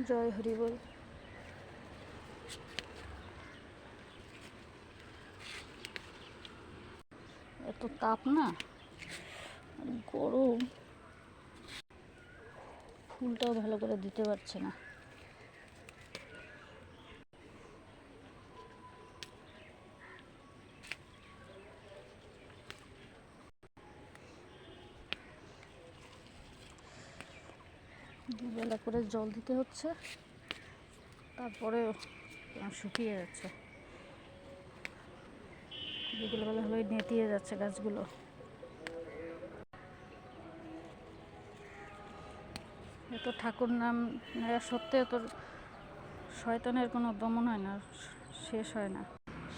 জয় হরি বল। এত তাপ না, গরম, ফুলটাও ভালো করে দিতে পারছে না। দুবেলা করে জল দিতে হচ্ছে, তারপরে শুকিয়ে যাচ্ছে। বিকেলবেলা হলে নেতিয়ে যাচ্ছে গাছগুলো। এত ঠাকুর নাম নেওয়া সত্ত্বেও তোর শয়তানের কোনো দমন হয় না, শেষ হয় না।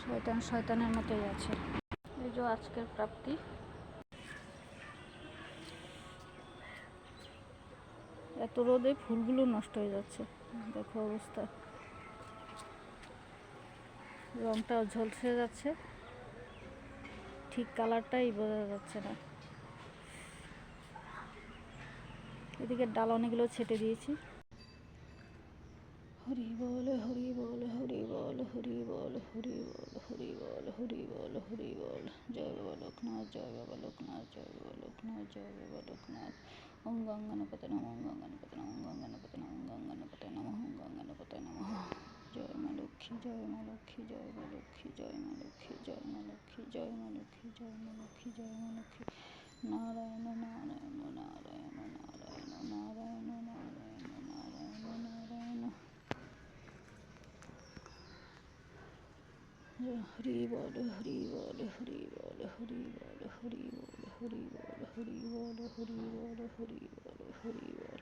শয়তান শয়তানের মতোই আছে। এই যে আজকের প্রাপ্তি, এত রোদে ফুলগুলো নষ্ট হয়ে যাচ্ছে, দেখো অবস্থা। রংটাও ঝলসে যাচ্ছে, ঠিক কালারটাই বোঝা যাচ্ছে না। এদিকে ডাল অনেকগুলো ছেটে দিয়েছি। হরি বল হরি বল হরি বল হরি বল হরি বল হরি বল হরি বল হরি বল। জয় বাবা লোকনাথ, জয় বাবা লোকনাথ, জয় বাবা লোকনাথ, জয় বাবা লোকনাথ। ওম গঙ্গানপতে নমঃ, ওম গঙ্গানপতে নমঃ, ওম গঙ্গানপতে নমঃ, ওম গঙ্গানপতে নমঃ, ওম গঙ্গানপতে নমঃ। জয় মা লক্ষ্মী, জয় মা লক্ষ্মী, জয় মা লক্ষ্মী, জয় মা লক্ষ্মী, জয় মা লক্ষ্মী, জয় মা লক্ষ্মী, জয় মা লক্ষ্মী, জয় মা লক্ষ্মী। নারায়ণ নারায়ণ নারায়ণ নারায়ণ নারায়ণ নারায়ণ নারায়ণ নারায়ণ। হরি বল হরি বল হরি বল হরি বল হরি বল হরি বল হরি বল হরি বল হরি বল হরি বল।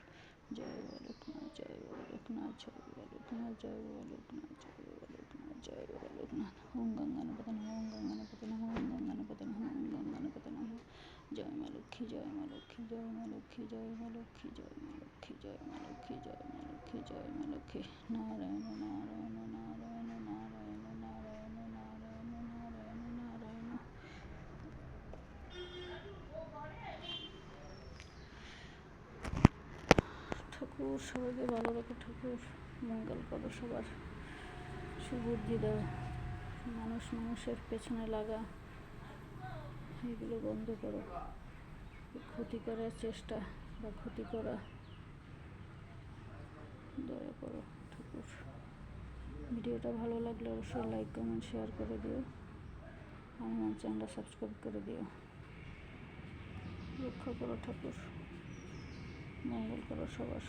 জয় বাবা লোকনাথ, জয় বাবা লোকনাথ, জয় বাবা লোকনাথ, জয় বাবা লোকনাথ, জয় বাবা লোকনাথ, জয় বাবা লোকনাথ। ওম গঙ্গানপতে নমঃ, ওম গঙ্গানপতে নমঃ, ওম গঙ্গানপতে নমঃ, ওম গঙ্গানপতে নমঃ। জয় মা লক্ষ্মী, জয় মা লক্ষ্মী, জয় মা লক্ষ্মী, জয় মা লক্ষ্মী, জয় মা লক্ষ্মী, জয় মা লক্ষ্মী, জয় মা লক্ষ্মী, জয় মা লক্ষ্মী। নারায়ণ নারায়ণ নারায়ণ নারায়ণ নারায়ণ নারায়ণ নারায়ণ নারায়ণ। ঠাকুর সবাইকে ভালো রাখো, ঠাকুর মঙ্গল করো, সবার সুবুদ্ধি দাও। মানুষের পেছনে লাগা এগুলো বন্ধ করো। ক্ষতি করার চেষ্টা বা ক্ষতি করা দয়া করো ঠাকুর। ভিডিওটা ভালো লাগলে অবশ্যই লাইক কমেন্ট শেয়ার করে দিও। আমার চ্যানেলটা সাবস্ক্রাইব করে দিও। রক্ষা করো ঠাকুর, মঙ্গল করো সবার।